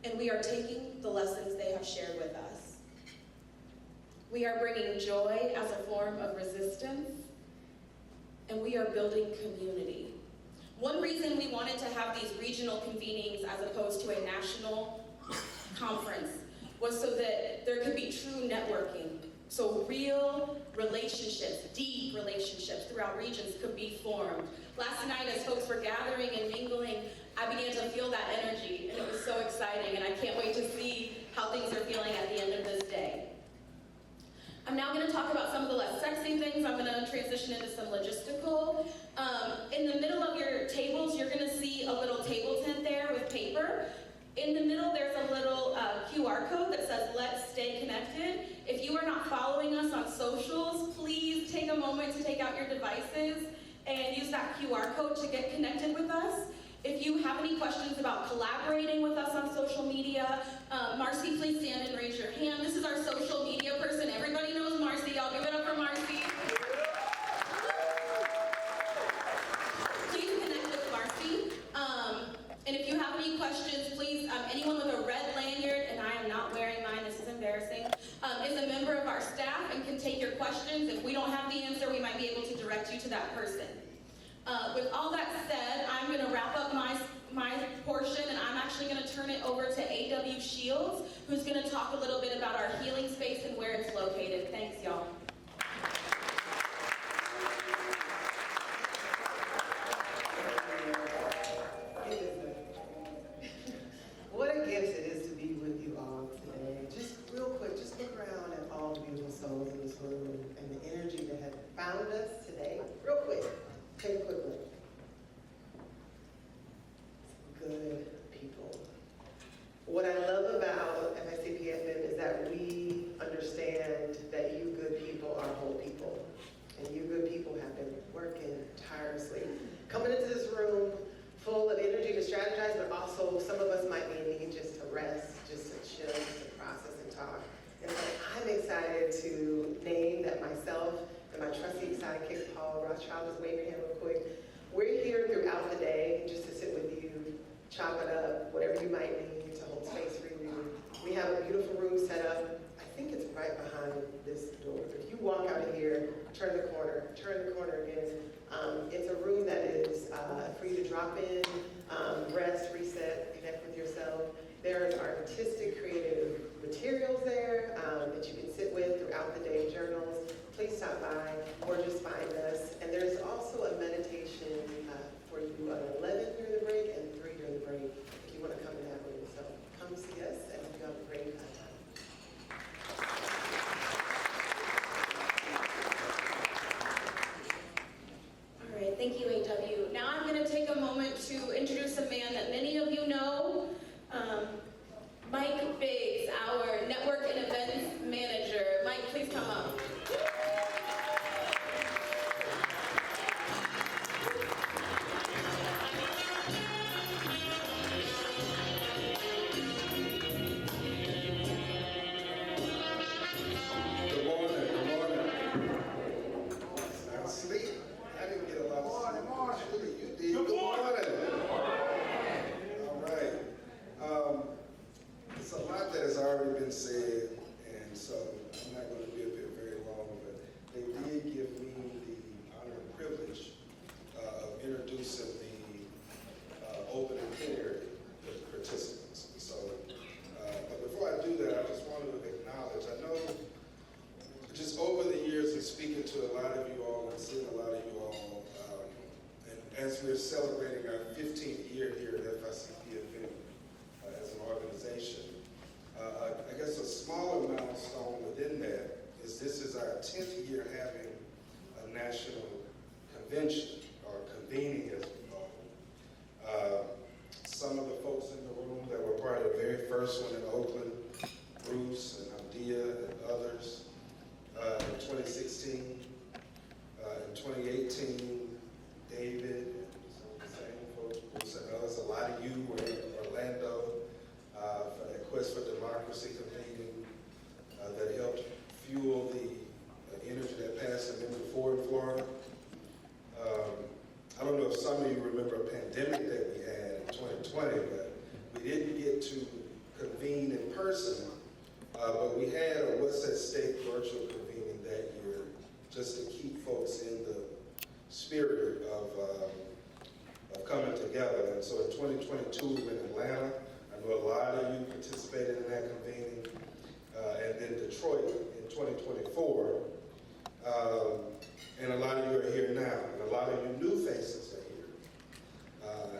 and we are taking the lessons they have shared with us. We are bringing joy as a form of resistance, and we are building community. One reason we wanted to have these regional convenings as opposed to a national conference was so that there could be true networking. So real relationships, deep relationships throughout regions could be formed. Last night as folks were gathering and mingling, I began to feel that energy, and it was so exciting, and I can't wait to see how things are feeling at the end of this day. I'm now going to talk about some of the less sexy things. I'm going to transition into some logistical. In the middle of your tables, you're going to see a little table tent there with paper. In the middle, there's a little QR code that says, "Let's stay connected." If you are not following us on socials, please take a moment to take out your devices and use that QR code to get connected with us. If you have any questions about collaborating with us on social media, Marcy, please stand and raise your hand. This is our social media person. Everybody knows Marcy. I'll give it up for Marcy. Please connect with Marcy. And if you have any questions, please, anyone with a red lanyard, and I am not wearing mine, this is embarrassing, is a member of our staff and can take your questions. If we don't have the answer, we might be able to direct you to that person. With all that said, I'm going to wrap up my portion, and I'm actually going to turn it over to A.W. Shields, who's going to talk a little bit about our healing space and where it's located. Thanks, y'all. What a gift it is to be with you all today. Just real quick, just look around at all the beautiful souls in this room and the energy that has found us today. Real quick, take a quick look. Good people. What I love about FICPFM is that we understand that you good people are whole people. And you good people have been working tirelessly. Coming into this room full of energy to strategize, but also some of us might be needing just to rest, just to chill, just to process and talk. And so I'm excited to name that myself and my trusty sidekick, Paul Rothschild, just wave your hand real quick. We're here throughout the day just to sit with you, chop it up, whatever you might need to hold space for you. We have a beautiful room set up. I think it's right behind this door. If you walk out of here, turn the corner again. It's a room that is for you to drop in, rest, reset, connect with yourself. There's artistic, creative materials there that you can sit with throughout the day, journals. Please stop by or just find us. And there's also a meditation for you at 11 during the break and 3 during the break if you want to come in that room. So come see us and you have a great time. Thank you, A.W. Now I'm going to take a moment to introduce a man that many of you know, Mike Biggs, our network and events manager. Mike, please come up. Said, and so I'm not going to be up here very long, but they did give me the honor and privilege of introducing the opening plenary participants. So, but before I do that, I just wanted to acknowledge, I know just over the years and speaking to a lot of you all and seeing a lot of you all, and as we're celebrating our 15th year here at FICPFM as an organization, I guess a smaller milestone within that is this is our 10th year having a national convention, or convening as we call it. Some of the folks in the room that were part of the very first one in Oakland, Bruce and Amdia and others, in 2016, in 2018, David and some of the same folks, Bruce and others, a lot of you were in Orlando, for that Quest for Democracy convening that helped fuel the energy that passed the Amendment 4 in Florida. I don't know if some of you remember a pandemic that we had in 2020, but we didn't get to person, but we had a What's at Stake virtual convening that year just to keep folks in the spirit of coming together. And so in 2022, we were in Atlanta. I know a lot of you participated in that convening. And then Detroit in 2024. And a lot of you are here now, and a lot of you new faces are here.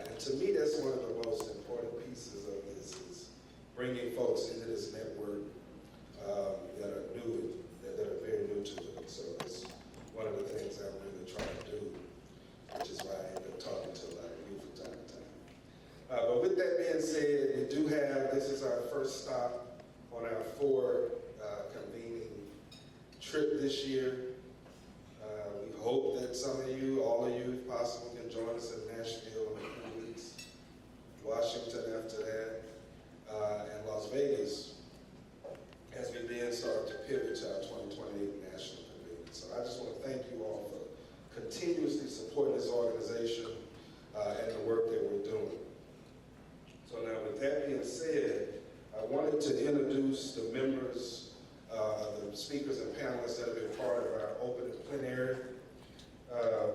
And to me, that's one of the most important pieces of this, is bringing folks into this network that are new, that are very new to it. So it's one of the things I really try to do, which is why I end up talking to a lot of you from time to time. But with that being said, we do have, this is our first stop on our 4 convening trip this year. We hope that some of you, all of you, if possible, can join us in Nashville in a few weeks, Washington after that, and Las Vegas, as we then start to pivot to our 2028 National Convening. So I just want to thank you all for continuously supporting this organization and the work that we're doing. So now, with that being said, I wanted to introduce the members, the speakers and panelists that have been part of our open plenary.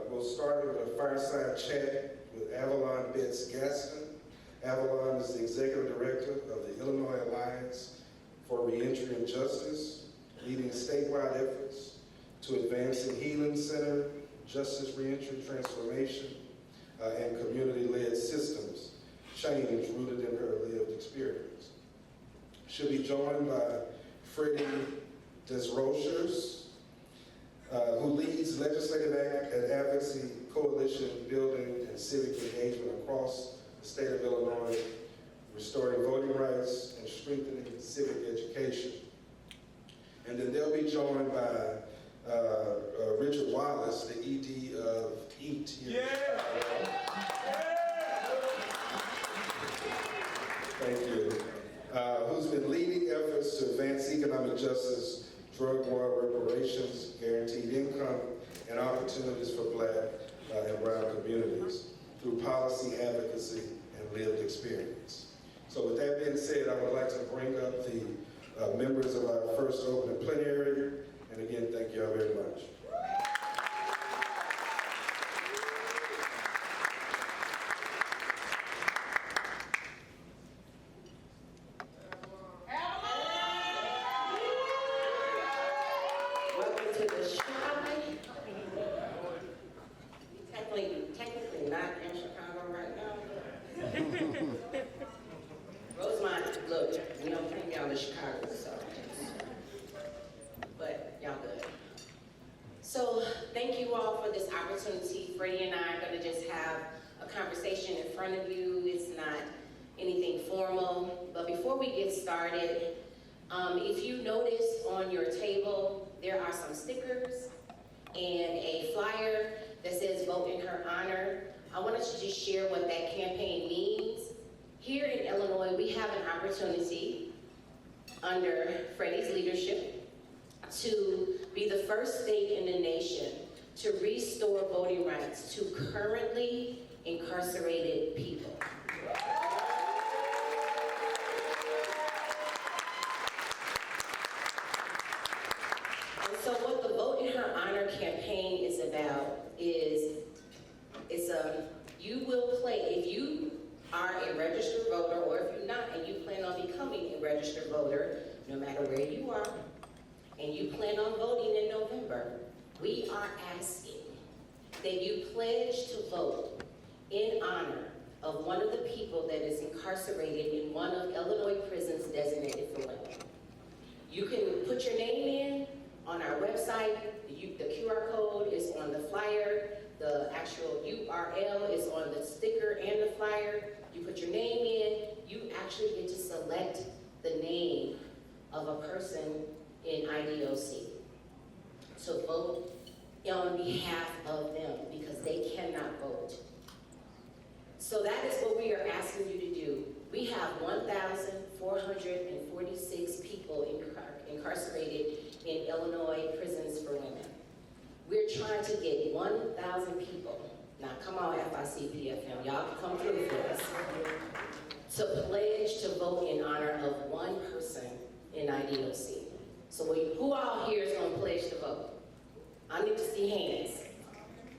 We'll start with a fireside chat with Avalon Betts-Gaston. Avalon is the Executive Director of the Illinois Alliance for Reentry and Justice, leading statewide efforts to advancing healing center, justice reentry transformation, and community-led systems change rooted in her lived experience. She'll be joined by Freddie Desrochers, who leads legislative and advocacy coalition building and civic engagement across the state of Illinois, restoring voting rights and strengthening civic education. And then they'll be joined by Richard Wallace, the ED of EAT. Here. Thank you. Who's been leading efforts to advance economic justice, drug war reparations, guaranteed income, and opportunities for Black and brown communities through policy advocacy and lived experience. So with that being said, I would like to bring up the members of our first open plenary. And again, thank you all very much. Technically not in Chicago right now. Rosemont, look, we don't think y'all in Chicago, so. But y'all good. So thank you all for this opportunity. Freddie and I are going to just have a conversation in front of you. It's not anything formal. But before we get started, if you notice on your table, there are some stickers and a flyer that says Vote in Her Honor. I wanted to just share what that campaign means. Here in Illinois, we have an opportunity under Freddie's leadership to be the first state in the nation to restore voting rights to currently incarcerated people. And so what the Vote in Her Honor campaign is about is, you will play, if you are a registered voter, or if you're not and you plan on becoming a registered voter, no matter where you are, and you plan on voting in November, we are asking that you pledge to vote in honor of one of the people that is incarcerated in one of Illinois prisons designated for women. You can put your name in on our website. The QR code is on the flyer. The actual URL is on the sticker and the flyer. You put your name in. You actually get to select the name of a person in IDOC. So vote on behalf of them because they cannot vote. So that is what we are asking you to do. We have 1,446 people incarcerated in Illinois prisons for women. We're trying to get 1,000 people, now come on FICPFM, y'all can come through for us, to pledge to vote in honor of one person IDOC. So who all here is going to pledge to vote? I need to see hands.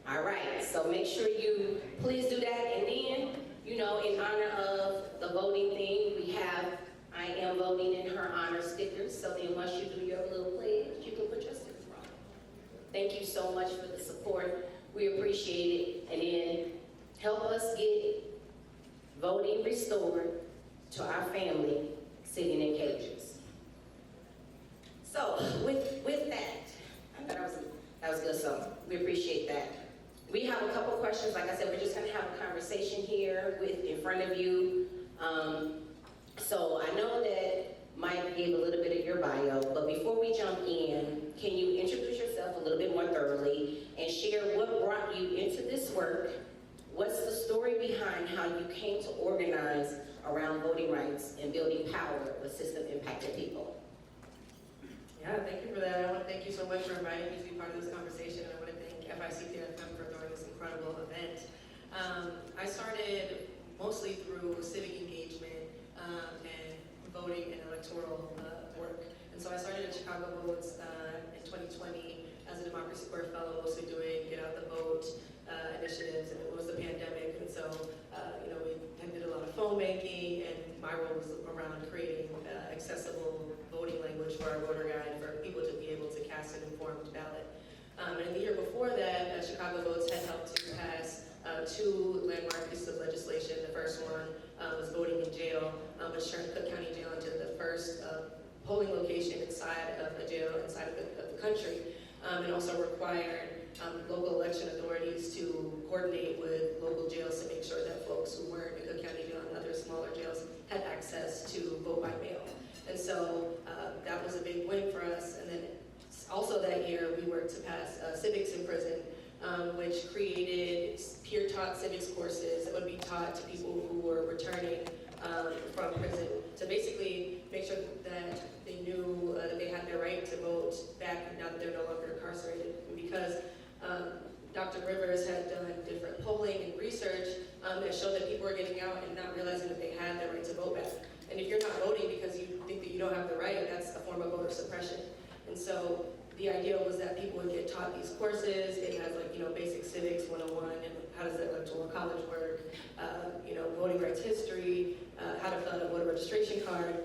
All right, so make sure you please do that. And then, in honor of the voting thing, we have I am voting in her honor stickers. So then once you do your little pledge, you can put your stickers on. Thank you so much for the support. We appreciate it. And then help us get voting restored to our family sitting in cages. So with that, I thought that was good. So we appreciate that. We have a couple questions. Like I said, we're just going to have a conversation here in front of you. So I know that Mike gave a little bit of your bio, but before we jump in, can you introduce yourself a little bit more thoroughly and share what brought you into this work? What's the story behind how you came to organize around voting rights and building power with system-impacted people? Yeah, thank you for that. I want to thank you so much for inviting me to be part of this conversation. And I want to thank FICPFM for throwing this incredible event. I started mostly through civic engagement and voting and electoral work. And so I started at Chicago Votes in 2020 as a Democracy Square Fellow, mostly doing Get Out the Vote initiatives, and it was the pandemic. And so, we did a lot of phone banking, and my role was around creating accessible voting language for our voter guide for people to be able to cast an informed ballot. And the year before that, Chicago Votes had helped to pass two landmark pieces of legislation. The first one was voting in jail, which turned Cook County Jail into the first polling location inside of a jail inside of the country, and also required local election authorities to coordinate with local jails to make sure that folks who weren't in Cook County Jail and other smaller jails had access to vote by mail. And so that was a big win for us. And then also that year, we worked to pass Civics in Prison, which created peer-taught civics courses that would be taught to people who were returning from prison to basically make sure that they knew that they had their right to vote back now that they're no longer incarcerated. And because Dr. Rivers had done different polling and research that showed that people were getting out and not realizing that they had their right to vote back. And if you're not voting because you think that you don't have the right, that's a form of voter suppression. And so the idea was that people would get taught these courses. It has basic civics 101 and how does the electoral college work, voting rights history, how to fill out a voter registration card.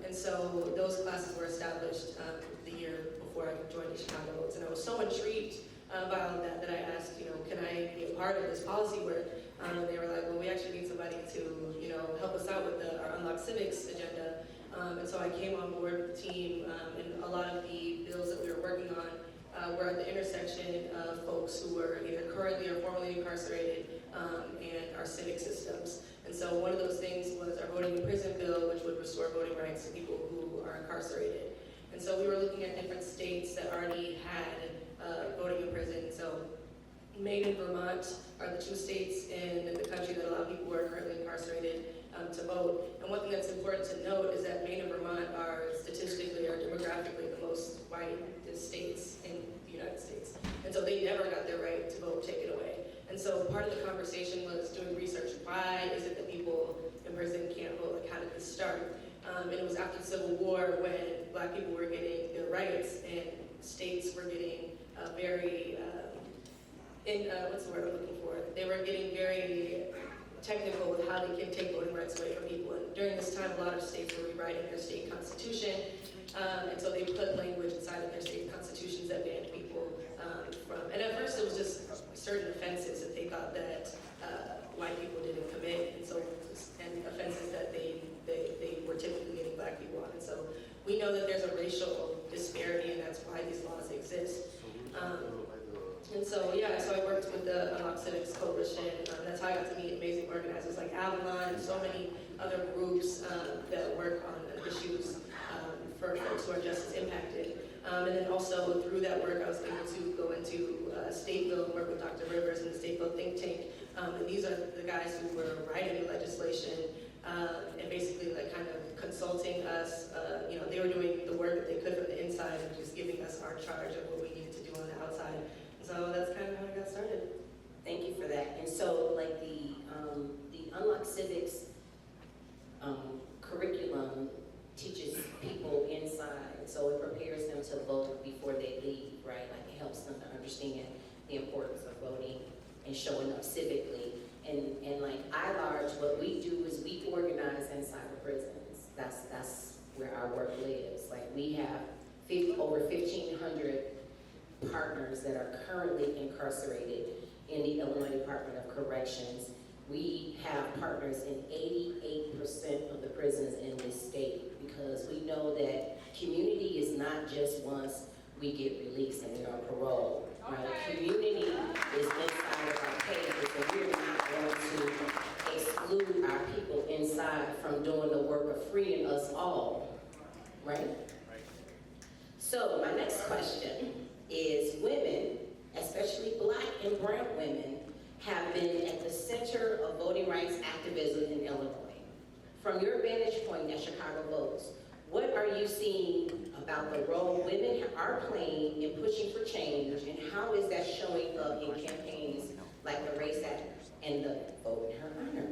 And so those classes were established the year before I joined the Chicago Votes. And I was so intrigued by all of that I asked, can I be a part of this policy work? And they were like, well, we actually need somebody to, help us out with our Unlock Civics agenda. And so I came on board with the team, and a lot of the bills that we were working on were at the intersection of folks who were either currently or formerly incarcerated and our civic systems. And so one of those things was our voting in prison bill, which would restore voting rights to people who are incarcerated. And so we were looking at different states that already had voting in prison. So Maine and Vermont are the two states in the country that allow people who are currently incarcerated to vote. And one thing that's important to note is that Maine and Vermont are statistically or demographically the most white states in the United States. And so they never got their right to vote taken away. And so part of the conversation was doing research. Why is it that people in prison can't vote? Like, how did this start? And it was after the Civil War when Black people were getting their rights and states were getting very, what's the word I'm looking for? They were getting very technical with how they can take voting rights away from people. And during this time, a lot of states were rewriting their state constitution. And so they put language inside of their state constitutions that banned people from, and at first it was just certain offenses that they thought that white people didn't commit, and offenses that they were typically getting Black people on. And so we know that there's a racial disparity, and that's why these laws exist. And so, so I worked with the Unlock Civics Coalition. That's how I got to meet amazing organizers like Avalon and so many other groups that work on issues for folks who are justice impacted. And then also through that work, I was able to go into Stateville and work with Dr. Rivers and the Stateville think tank. And these are the guys who were writing the legislation and basically kind of consulting us. They were doing the work that they could from the inside and just giving us our charge of what we needed to do on the outside. So that's kind of how I got started. Thank you for that. And so, like the Unlock Civics curriculum teaches people in it helps them to understand the importance of voting and showing up civically. And like I-Large, what we do is we organize inside the prisons. That's where our work lives. Like we have over 1,500 partners that are currently incarcerated in the Illinois Department of Corrections. We have partners in 88% of the prisons in this state, because we know that community is not just once we get released and we're on parole. Right? Community is inside of our cages, and we're not going to exclude our people inside from doing the work of freeing us all. Right? So my next question is, women, especially Black and brown women, have been at the center of voting rights activism in Illinois. From your vantage point at Chicago Votes, what are you seeing about the role women are playing in pushing for change, and how is that showing up in campaigns like the Race Act and the Vote in Her Honor?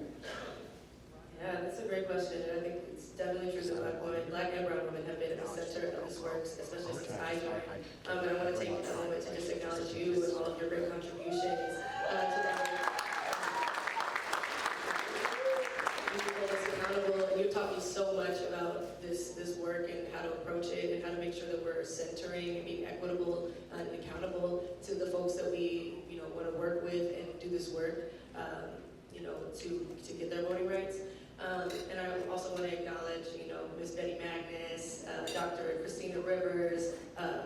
Yeah, that's a great question, and I think it's definitely true that Black and brown women have been at the center of this work, especially since I joined. And I want to take a moment to just acknowledge you and all of your great contributions to that. You hold us accountable, and you've taught me so much about this work and how to approach it and how to make sure that we're centering and being equitable and accountable to the folks that we want to work with and do this work to get their voting rights. And I also want to acknowledge, Ms. Betty Magnus, Dr. Christina Rivers,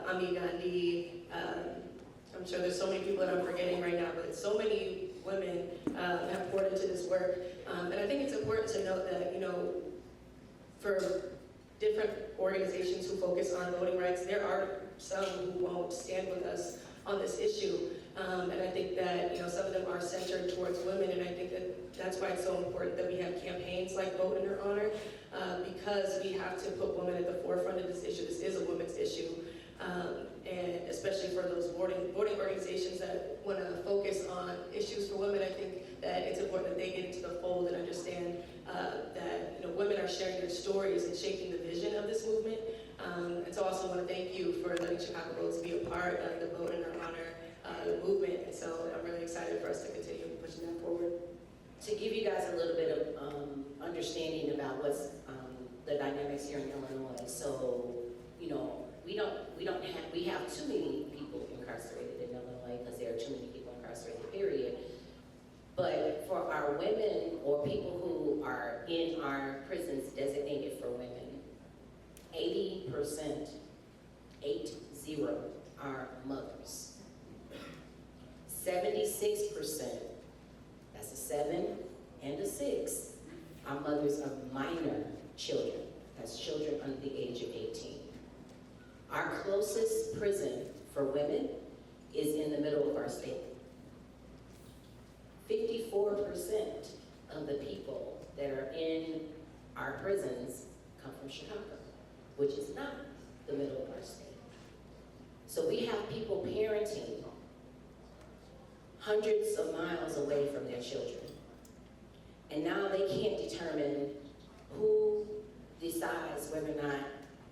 Ami Gandhi. I'm sure there's so many people that I'm forgetting right now, but so many women have poured into this work. And I think it's important to note that, for different organizations who focus on voting rights, there are some who won't stand with us on this issue. And I think that, some of them are centered towards women, and I think that that's why it's so important that we have campaigns like Vote in Her Honor, because we have to put women at the forefront of this issue. This is a women's issue, and especially for those voting organizations that want to focus on issues for women, I think that it's important that they get into the fold and understand that women are sharing their stories and shaping the vision of this movement. And so I also want to thank you for letting Chicago Votes be a part of the Vote in Her Honor movement, and so I'm really excited for us to continue pushing that forward. To give you guys a little bit of understanding about what's the dynamics here in Illinois. So, we have too many people incarcerated in Illinois because there are too many people incarcerated, period. But for our women or people who are in our prisons designated for women, 80%, 80, are mothers. 76%, that's a 7 and a 6, are mothers of minor children. That's children under the age of 18. Our closest prison for women is in the middle of our state. 54% of the people that are in our prisons come from Chicago, which is not the middle of our state. So we have people parenting hundreds of miles away from their children. And now they can't determine who decides whether or not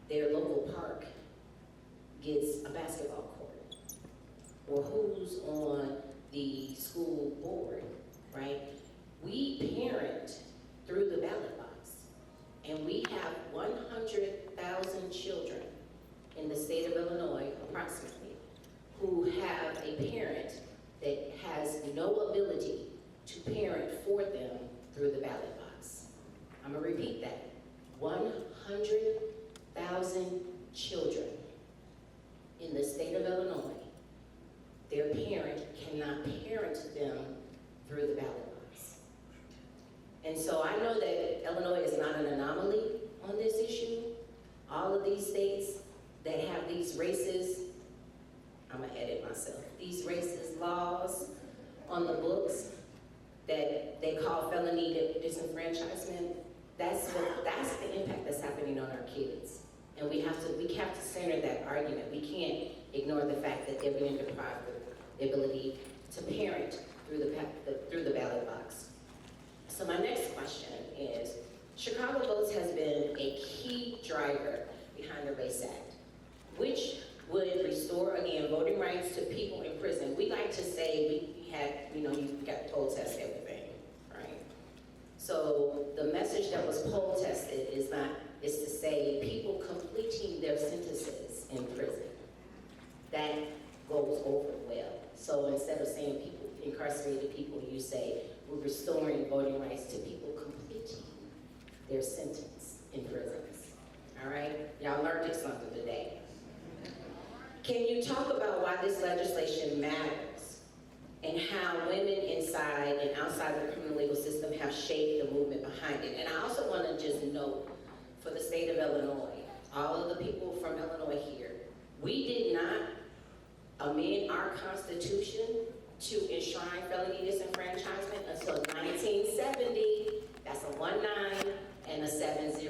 their local park gets a basketball court, or who's on the school board, right? We parent through the ballot box, and we have 100,000 children in the state of Illinois, approximately, who have a parent that has no ability to parent for them through the ballot box. I'm gonna repeat that. 100,000 children in the state of Illinois, their parent cannot parent them through the ballot box. And so I know that Illinois is not an anomaly on this issue. All of these states that have these racist, I'm gonna edit myself, these racist laws on the books that they call felony disenfranchisement, that's the impact that's happening on our kids. And we have to center that argument. We can't ignore the fact that they're being deprived of the ability to parent through the ballot box. So my next question is, Chicago Votes has been a key driver behind the Race Act, which would restore, again, voting rights like to say we had, you got poll test everything, right? So the message that was poll tested is to say people completing their sentences in prison. That goes over well. So instead of saying people, incarcerated people, you say we're restoring voting rights to people completing their sentence in prisons. All right? Y'all learned something today. Can you talk about why this legislation matters and how women inside and outside of the criminal legal system have shaped the movement behind it? And I also want to just note for the state of Illinois, all of the people from Illinois here, we did not amend our Constitution to enshrine felony disenfranchisement until 1970. That's a 19 and a 70.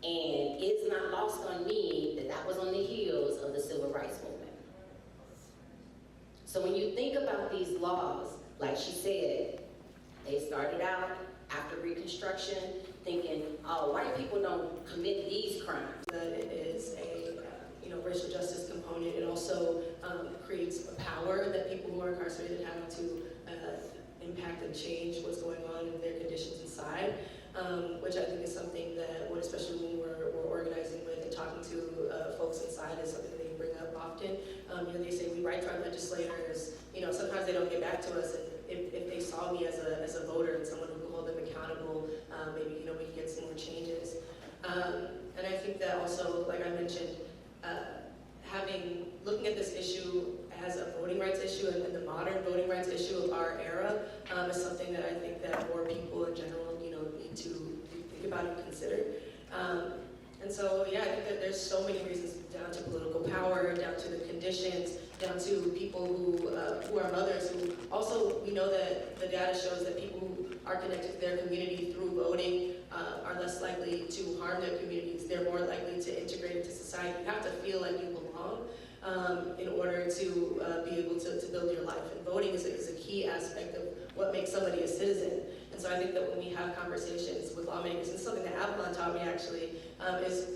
And it's not lost on me that was on the heels of the civil rights movement. So when you think about these laws, like she said, they started out after Reconstruction thinking, oh, white people don't commit these crimes. That it is a racial justice component. It also creates a power that people who are incarcerated have to impact and change what's going on in their conditions inside, which I think is something that, especially when we're organizing with and talking to folks inside, is something they bring up often. They say we write to our legislators. Sometimes they don't get back to us. And if they saw me as a voter and someone who could hold them accountable, maybe we can get some more changes. And I think that also, like I mentioned, looking at this issue as a voting rights issue and the modern voting rights issue of our era is something that I think that more people in general, need to think about and consider. And so, yeah, I think that there's so many reasons, down to political power, down to the conditions, down to people who are mothers, who also, we know that the data shows that people who are connected to their community through voting are less likely to harm their communities. They're more likely to integrate into society. You have to feel like you belong in order to be able to build your life. And voting is a key aspect of what makes somebody a citizen. And so I think that when we have conversations with lawmakers, and something that Avalon taught me actually, is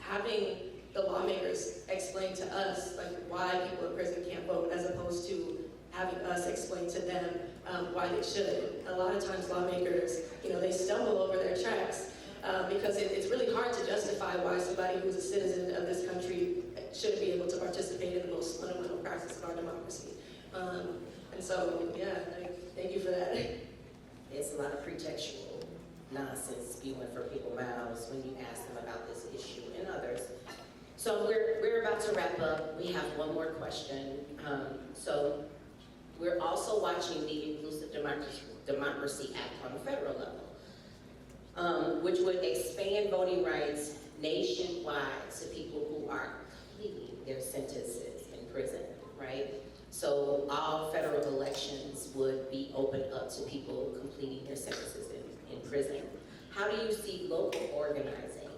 having the lawmakers explain to us why people in prison can't vote, as opposed to having us explain to them why they should. A lot of times lawmakers, they stumble over their tracks because it's really hard to justify why somebody who's a citizen of this country shouldn't be able to participate in the most fundamental practice of our democracy. And so, yeah, thank you for that. There's a lot of pretextual nonsense spewing from people's mouths when you ask them about this issue and others. So we're about to wrap up. We have one more question. So we're also watching the Inclusive Democracy Act on the federal level, which would expand voting rights nationwide to people who are completing their sentences in prison, right? So all federal elections would be opened up to people completing their sentences in prison. How do you see local organizing,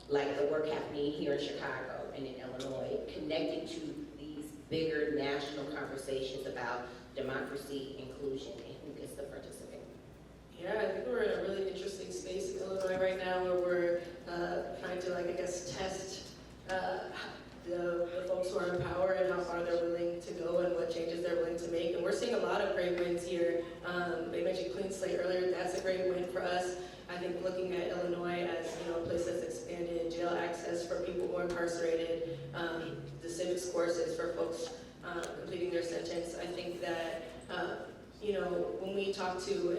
like the work happening here in Chicago and in Illinois, connecting to these bigger national conversations about democracy, inclusion, and who gets to participate? Yeah, I think we're in a really interesting space in Illinois right now where we're trying to, test the folks who are in power and how far they're willing to go and what changes they're willing to make. And we're seeing a lot of great wins here. They mentioned Clean Slate earlier. That's a great win for us. I think looking at Illinois as a place that's expanded jail access for people who are incarcerated, the civics courses for folks completing their sentence. I think that when we talk to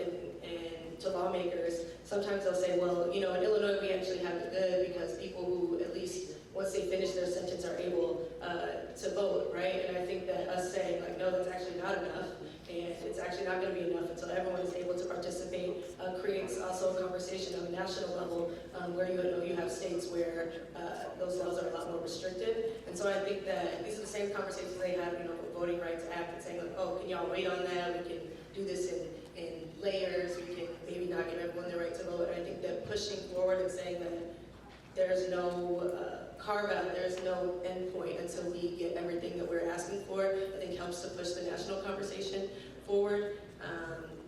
lawmakers, sometimes they'll say, well, in Illinois we actually have it good because people who at least once they finish their sentence are able to vote, right? And I think that us saying no, that's actually not enough, and it's actually not going to be enough until everyone is able to participate, creates also a conversation on a national level where you have states where those laws are a lot more restrictive. And so I think that these are the same conversations they have, with Voting Rights Act, and saying oh, can y'all wait on that? We can do this in layers. We can maybe not give everyone the right to vote. And I think that pushing forward and saying that there's no carve out, there's no end point until we get everything that we're asking for, I think helps to push the national conversation forward.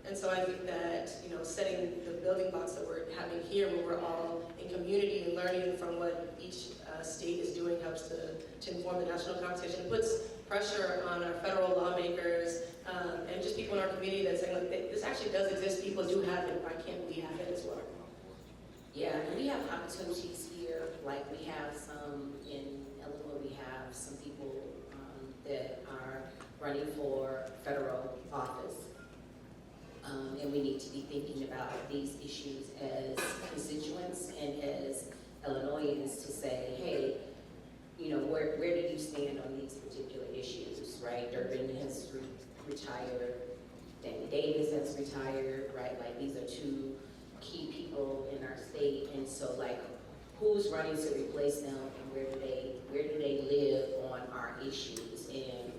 And so I think that, setting the building blocks that we're having here, where we're all in community and learning from what each state is doing, helps to inform the national conversation. It puts pressure on our federal lawmakers and just people in our community that saying, look, this actually does exist, people do have it, why can't we have it as well? Yeah, and we have opportunities here, like we have some in Illinois, we have some people that are running for federal office. And we need to be thinking about these issues as constituents and as Illinoisans to say, hey, where do you stand on these particular issues, right? Durbin has retired, Danny Davis has retired, right? Like, these are two key people in our state, and so, like, who's running to replace them, and where do they live on our issues? And,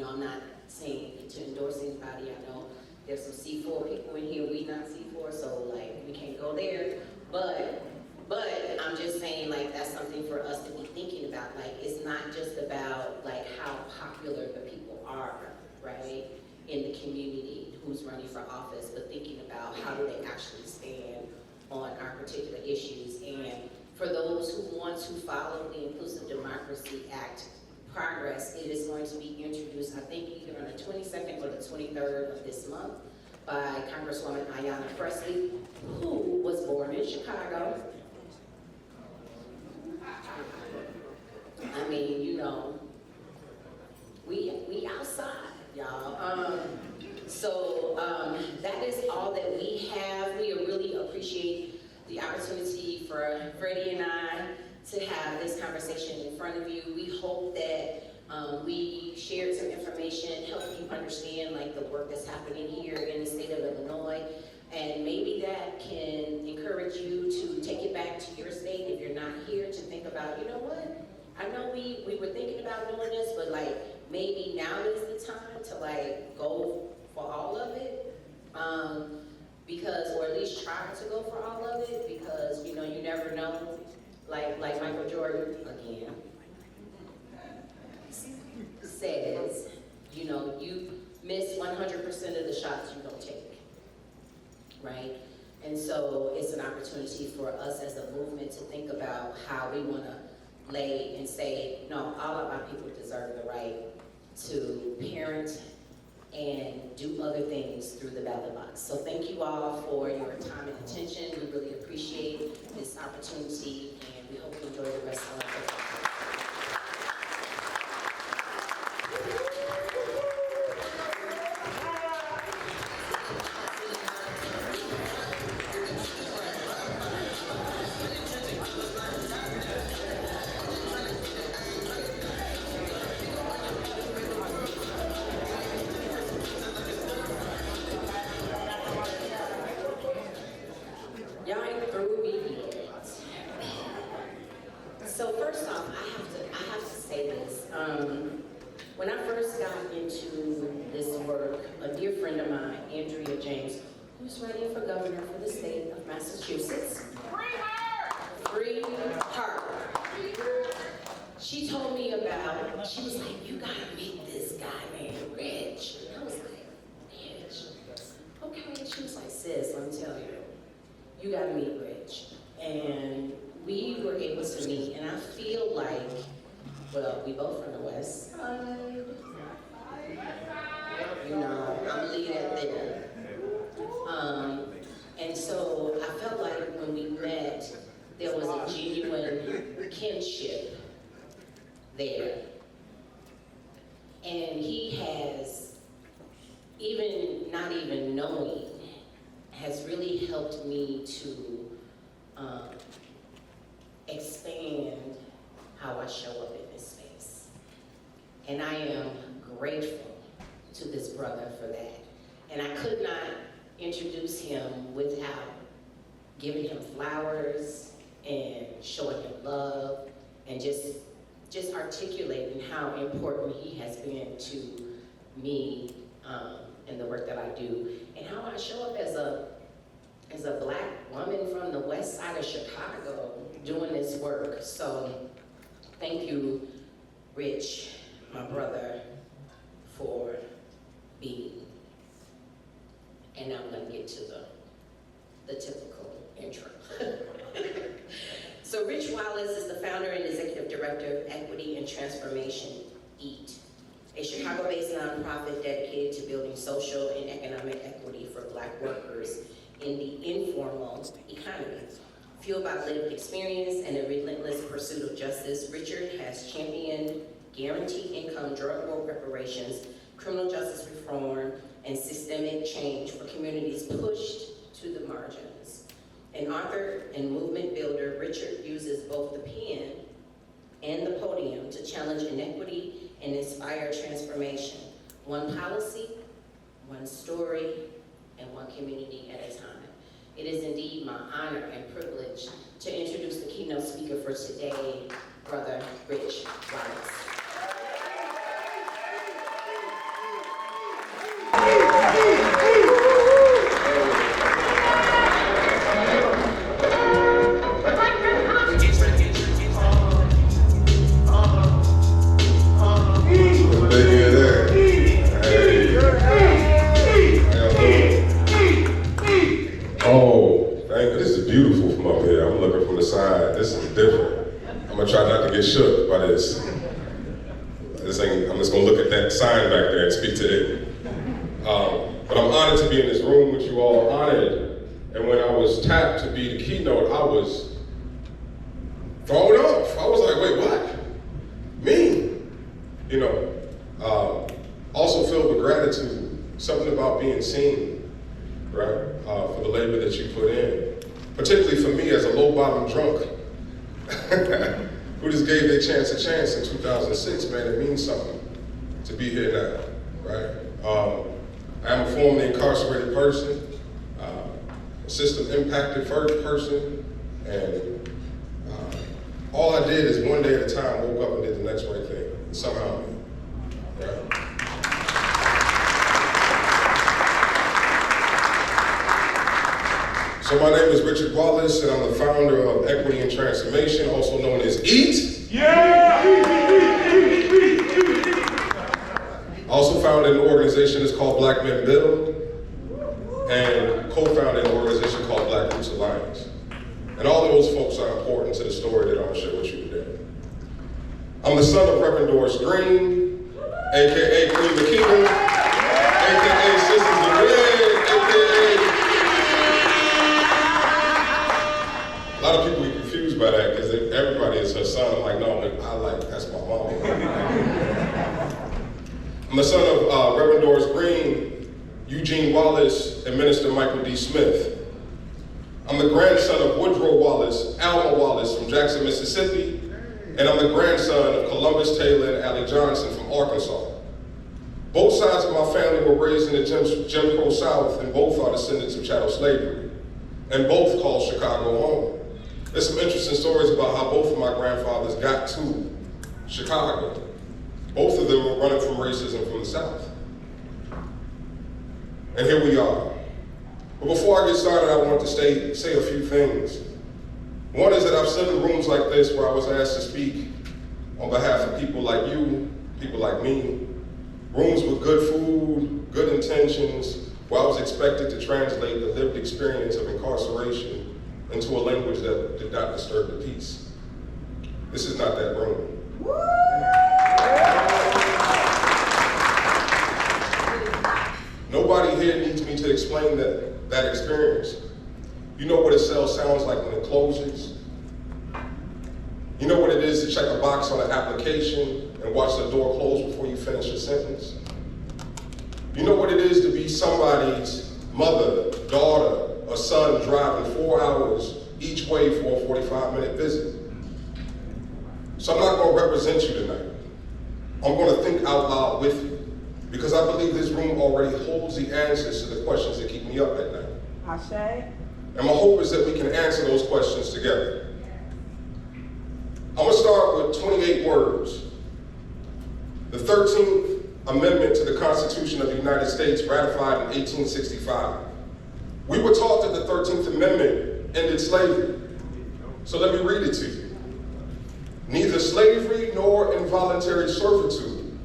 I'm not saying to endorse anybody. I know there's some C4 people in here, we not C4, so, like, we can't go there, but I'm just saying, like, that's something for us to be thinking about. Like, it's not just about, like, how popular the people are, right, in the community who's running for office, but thinking about how do they actually stand on our particular issues. And for those who want to follow the Inclusive Democracy Act progress, it is going to be introduced, I think, either on the 22nd or the 23rd of this month by Congresswoman Ayanna Pressley, who was born in Chicago. I mean, we outside, y'all. So that is all that we have. We really appreciate the opportunity for Freddie and I to have this conversation in front of you. We hope that we shared some information, help you understand, like, the work that's happening here in the state of Illinois, and maybe that can encourage you to take it back to your state if you're not here, to think about, you know what, I know we were thinking about doing this, but, like, maybe now is the time to, like, go for all of it, because, or at least try to go for all of it, because, you never know, like Michael Jordan, again, says, you miss 100% of the shots you don't take, right? And so it's an opportunity for us as a movement to think about how we want to lay and say, no, all of our people deserve the right to parent and do other things through the ballot box. So thank you all for your time and attention. We really appreciate this opportunity, and we hope you enjoy the rest of our day. Y'all ain't through me yet. So first off, I have to say this. When I first got into this work, a dear friend of mine, Andrea James, who's running for governor for the state of Massachusetts. Free her. She told me about, she was like, you gotta meet this guy named Rich. And I was like, Rich? Okay. She was like, sis, let me tell you. You gotta meet Rich. And we were able to meet, and I feel like, well, we both from the West Side. I'm lead at there. And so I felt like when we met, there was a genuine kinship there. And he has, even not even knowing, has really helped me to expand how I show up in this space. And I am grateful to this brother for that. And I could not introduce him without giving him flowers and showing him love and just articulating how important he has been to me and the work that I do, and how I show up as a Black woman from the west side of Chicago doing this work. So thank you, Rich, my brother, for being and now I'm going to get to the typical intro. So Rich Wallace is the founder and executive director of Equity and Transformation, EAT, a Chicago-based nonprofit dedicated to building social and economic equity for Black workers in the informal economy. Fueled by lived experience and a relentless pursuit of justice, Richard has championed guaranteed income drug war reparations, criminal justice reform, and systemic change for communities pushed to the margins. An author and movement builder, Richard uses both the pen and the podium to challenge inequity and inspire transformation, one policy, one story, and one community at a time. It is indeed my honor and privilege to introduce the keynote speaker for today, Brother Rich Wallace. Try not to get shook by this. I'm just gonna look at that sign back there and speak to it. But I'm honored to be in this room with you all, honored. And when I was tapped to be the keynote, I was thrown off. I was like, wait, what? Me? You know, also filled with gratitude, something about being seen, right? For the labor that you put in. Particularly for me as a low-bottom drunk. Who just gave their chance a chance in 2006, man, it means something to be here now, right? I am a formerly incarcerated person, a system-impacted person, and all I did is one day at a time woke up and did the next right thing, and somehow, right? So my name is Richard Wallace, and I'm the founder of Equity and Transformation, also known as EAT. Yeah! I also founded an organization that's called Black Men Build, and co-founded an organization called Black Roots Alliance. And all of those folks are important to the story that I'm gonna share with you today. I'm the son of Reverend Doris Green, AKA Queen Makita, AKA Sisters of Red, AKA a lot of people get confused by that because everybody is her son. I'm like, no, that's my mom. I'm the son of Reverend Doris Green, Eugene Wallace, and Minister Michael D. Smith. I'm the grandson of Woodrow Wallace, Alma Wallace from Jackson, Mississippi, and I'm the grandson of Columbus Taylor and Allie Johnson from Arkansas. Both sides of my family were raised in the Jim Crow South, and both are descendants of chattel slavery, and both call Chicago home. There's some interesting stories about how both of my grandfathers got to Chicago. Both of them were running from racism from the South. And here we are. But before I get started, I want to say a few things. One is that I've stood in rooms like this where I was asked to speak on behalf of people like you, people like me, rooms with good food, good intentions, where I was expected to translate the lived experience of incarceration into a language that did not disturb the peace. This is not that room. Nobody here needs me to explain that experience. You know what a cell sounds like when it closes. You know what it is to check a box on an application and watch the door close before you finish a sentence. You know what it is to be somebody's mother, daughter, or son driving 4 hours each way for a 45-minute visit. So I'm not going to represent you tonight. I'm going to think out loud with you, because I believe this room already holds the answers to the questions that keep me up at night. Ashe. And my hope is that we can answer those questions together. I'm going to start with 28 words. The 13th Amendment to the Constitution of the United States, ratified in 1865. We were taught that the 13th Amendment ended slavery. So let me read it to you. Neither slavery nor involuntary servitude,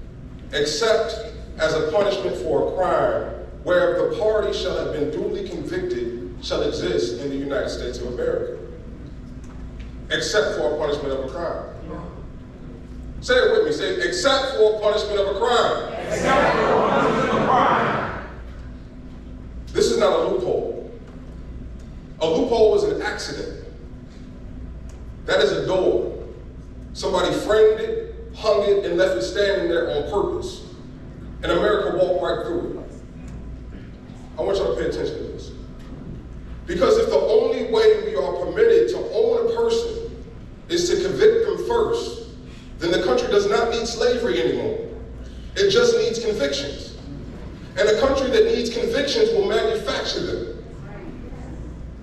except as a punishment for a crime, where the party shall have been duly convicted shall exist in the United States of America, except for a punishment of a crime. Say it with me, say, except for punishment of a crime. Except for punishment of a crime. This is not a loophole. A loophole is an accident. That is a door. Somebody framed it, hung it, and left it standing there on purpose. And America walked right through it. I want y'all to pay attention to this. Because if the only way we are permitted to own a person is to convict them first, then the country does not need slavery anymore. It just needs convictions. And a country that needs convictions will manufacture them.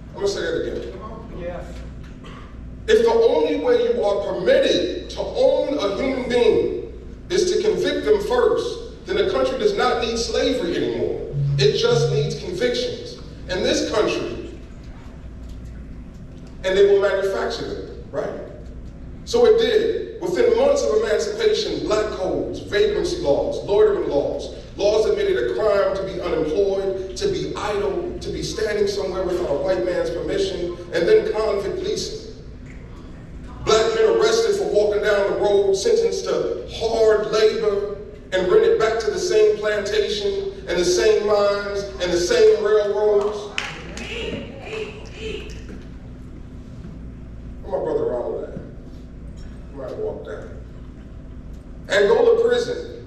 I'm going to say that again. If the only way you are permitted to own a human being is to convict them first, then the country does not need slavery anymore. It just needs convictions. And this country, and they will manufacture them, right? So it did. Within months of emancipation, black codes, vagrancy laws, loitering laws, laws that made it a crime to be unemployed, to be idle, to be standing somewhere without a white man's permission, and then convict leasing. Black men arrested for walking down the road, sentenced to hard labor, and rented back to the same plantation, and the same mines, and the same railroads. Where my brother Ronald at? He might have walked down. Angola Prison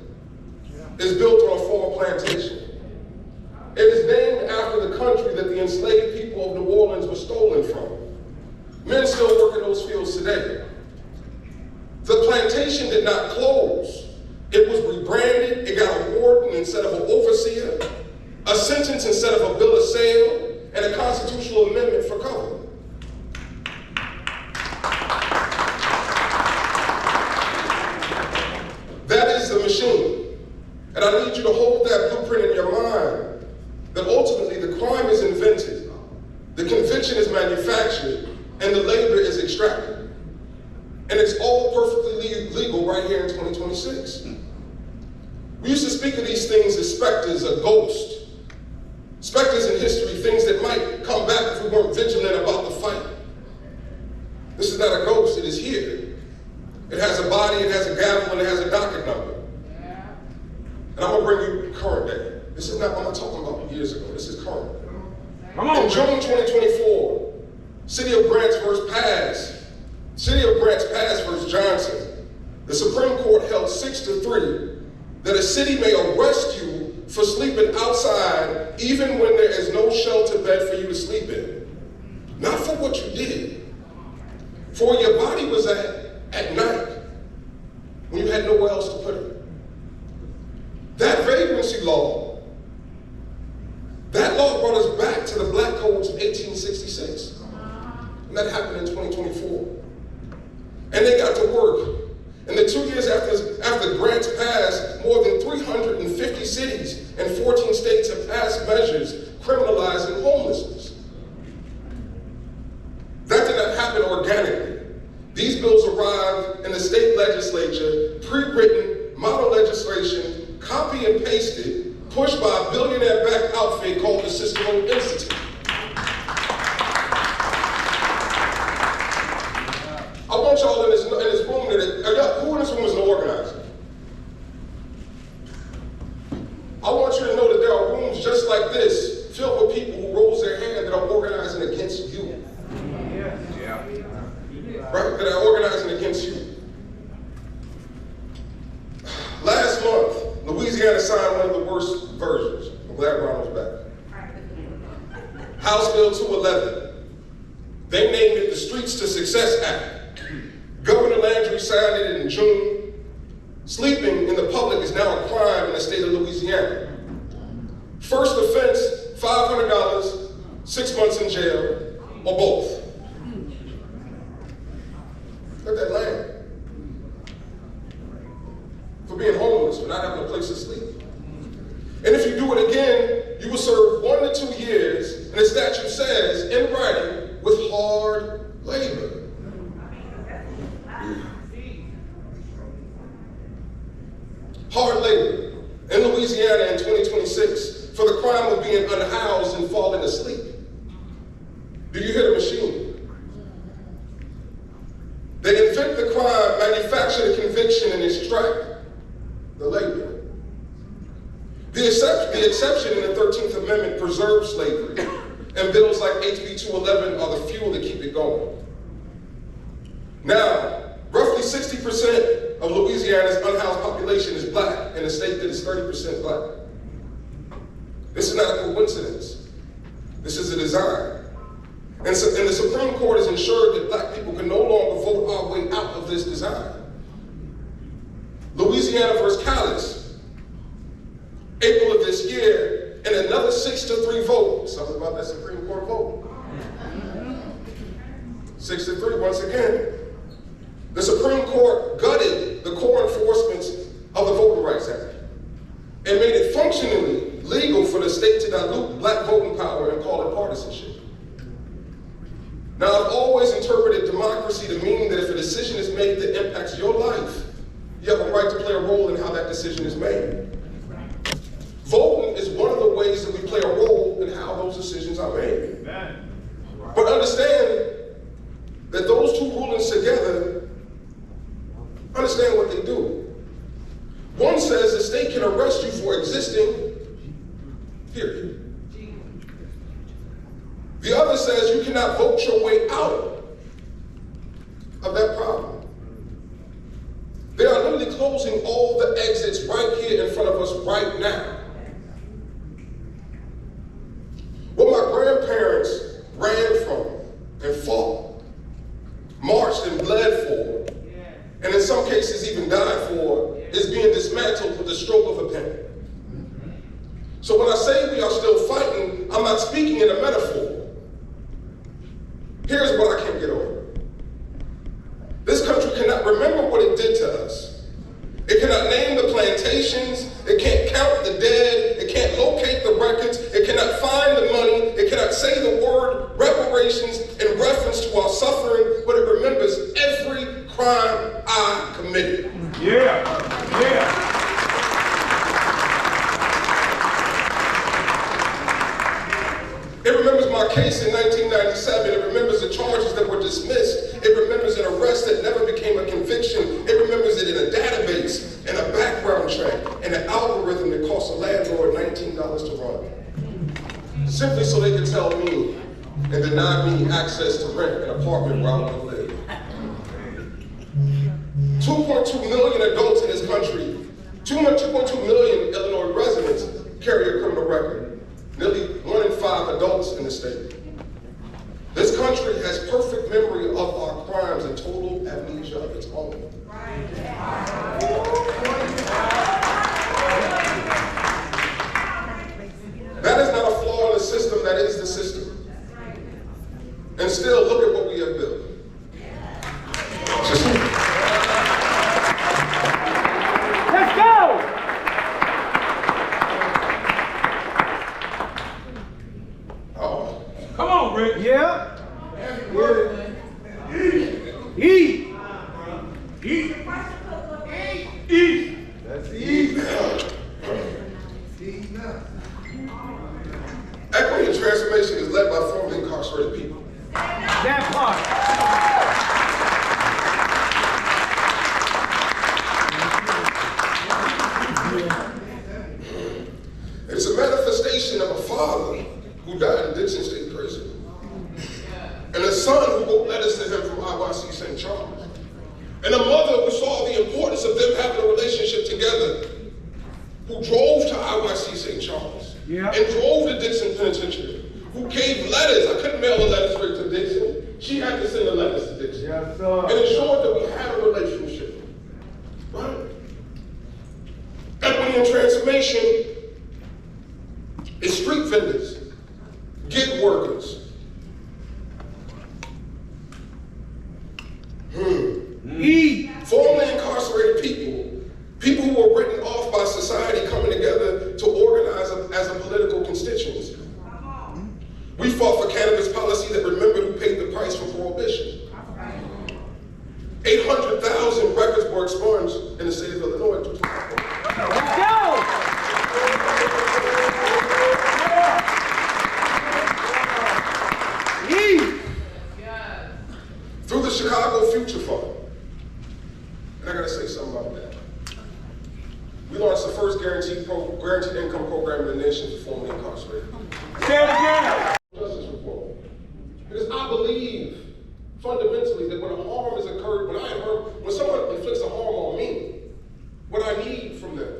is built on a former plantation. It is named after the country that the enslaved people of New Orleans were stolen from. Men still work in those fields today. The plantation did not close. It was rebranded. It got a warden instead of an overseer, a sentence instead of a bill of sale, and a constitutional amendment for cover. That is the machine. And I need you to hold that blueprint in your mind, that ultimately the crime is invented, the conviction is manufactured, and the labor is extracted. And it's all perfectly legal right here in 2026. We used to speak of these things as specters, a ghost. Specters in history, things that might come back if we weren't vigilant about the fight. This is not a ghost, it is here. It has a body, it has a gavel, and it has a docket number. And I'm gonna bring you current day. This is not, I'm not talking about years ago, this is current. In June 2024, City of Grants Pass versus Johnson, the Supreme Court held 6-3 that a city may arrest you for sleeping outside even when there is no shelter bed for you to sleep in. Not for what you did, for where your body was at night when you had nowhere else to put it. That vagrancy law, that law brought us back to the black codes of 1866. And that happened in 2024. And they got to work. In the 2 years after grants passed, more than 350 cities and 14 states have passed measures criminalizing homelessness. That did not happen organically. These bills arrived in the state legislature, pre-written model legislation, copy and pasted, pushed by a billionaire-backed outfit called the Cicero Institute. I want y'all in this room, who in this room is an organizer? I want you to know that there are rooms just like this, filled with people who rose their hand that are organizing against you. Right? That are organizing against you. Last month, Louisiana signed one of the worst versions. I'm glad Ronald's back. House Bill 211. They named it the Streets to Success Act. Governor Landry signed it in June. Sleeping in the public is now a crime in the state of Louisiana. First offense, $500, 6 months in jail, or both. Let that land. For being homeless, for not having a place to sleep. And if you do it again, you will serve 1 to 2 years, and the statute says, in writing, with hard labor. Hard labor in Louisiana in 2026 for the crime of manufacture the conviction and extract the labor. The exception in the 13th Amendment preserves slavery, and bills like HB 211 are the fuel to keep it going. Now, roughly 60% of Louisiana's unhoused population is black in a state that is 30% black. This is not a coincidence. This is a design. And the Supreme Court has ensured that black people can no longer vote our way out of this design. Louisiana versus Callis, April of this year, and another 6-3 vote. Something about that Supreme Court vote. 6-3 once again. The Supreme Court gutted the core enforcements of the Voting Rights Act and made it functionally legal for the state to dilute black voting power and call it partisanship. Now, I've always interpreted democracy to mean that if a decision is made that impacts your life, you have a right to play a role in how that decision is made. Voting is one of the ways that we play a role in how those decisions are made. But understand that those two rulings together, understand what they do. One says the state can arrest you for existing, period. The other says you cannot vote your way out of that problem. They are literally closing all the exits right here in front of us right now. What my grandparents ran from and fought, marched and bled for, and in some cases even died for, is being dismantled with the stroke of a pen. So when I say we are still fighting, I'm not speaking in a metaphor. Here's what I can't get over. This country cannot remember what it did to us. It cannot name the plantations. It can't count the dead. It can't locate the records. It cannot find the money. It cannot say the word reparations in reference to our suffering, but it remembers every crime I committed. Yeah. It remembers my case in 1997. It remembers the charges that were dismissed. It remembers an arrest that never became a conviction. It remembers it in a database, and a background check, and an algorithm that cost a landlord $19 to run. Simply so they could tell me and deny me access to rent an apartment where I want to live. 2.2 million adults in this country, 2.2 million Illinois residents carry a criminal record. Nearly 1 in 5 adults in the state. This country has perfect memory of our crimes and total amnesia of its own. That is not a flaw in the system, that is the system. And still, look at what we have built. Let's go! Come on, Rick. Yeah. Eat. That's easy. Equity and transformation is led by formerly incarcerated people. That part. It's a manifestation of a father who died in Dixon State Prison, and a son who wrote letters to him from IYC St. Charles, and a mother who saw the importance of them having a relationship together, who drove to IYC St. Charles, and drove to Dixon Penitentiary, who gave letters. I couldn't mail a letter straight to Dixon. She had to send the letters to Dixon, and ensured that we had a relationship, right? Equity and transformation is street vendors, gig workers, formerly incarcerated people who were written off by society coming together to organize as a political constituency. We fought for cannabis policy that remembered who paid the price for prohibition. 800,000 records were expunged in the state of Illinois. Let's go! Through the Chicago Future Fund, And I gotta say something about that. We launched the first guaranteed income program in the nation for formerly incarcerated. Say it again. Justice reform. Because I believe fundamentally that when a harm is occurred, when someone inflicts a harm on me, what I need from them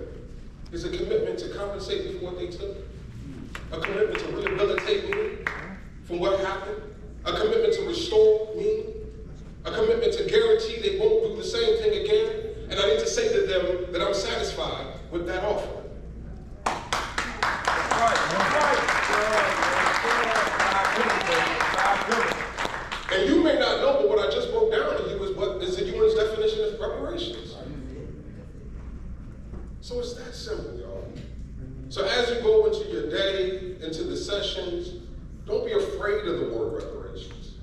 is a commitment to compensate me for what they took, a commitment to rehabilitate me from what happened, a commitment to restore me, a commitment to guarantee they won't do the same thing again, and I need to say to them that I'm satisfied with that offer. And you may not know, but what I just broke down to you is what is the UN's definition of reparations. So it's that simple, y'all. So as you go into your day, into the sessions, don't be afraid of the word reparations.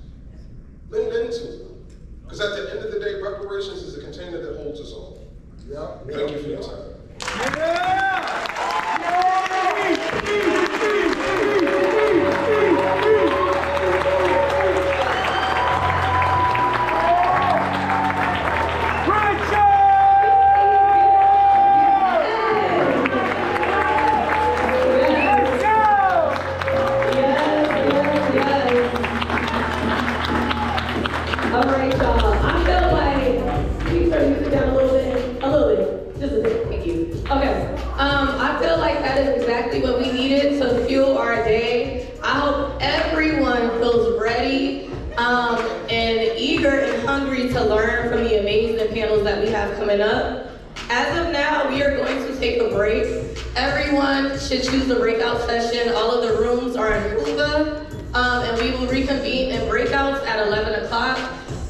Lean into it. Because at the end of the day, reparations is a container that holds us all. Thank you for your time. I feel like that is exactly what we needed to fuel our day. I hope everyone feels ready and eager and hungry to learn from the amazing panels that we have coming up. As of now, we are going to take a break. Everyone should choose a breakout session. All of the rooms are in Hoover, and we will reconvene in breakouts at 11 o'clock.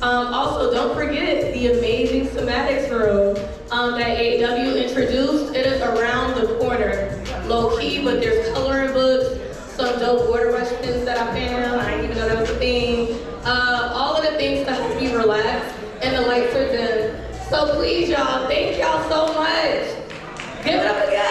Also, don't forget the amazing somatics room that AW introduced. It is around the corner. Low key, but there's coloring books, some dope water brush pens that I found. I didn't even know that was a thing. All of the things to help you relax, and the lights are dim. So please, y'all, thank y'all so much. Give it up again.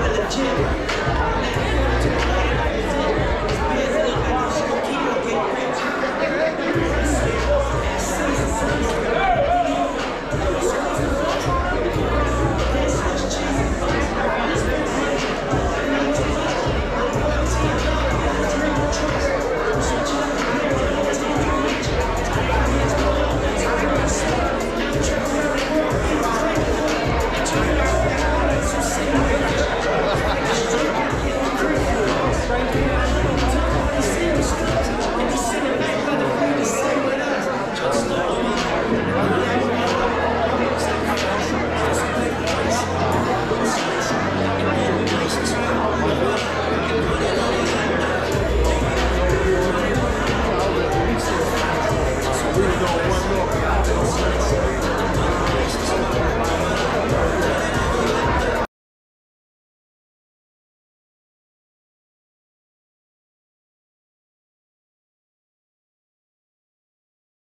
Legit.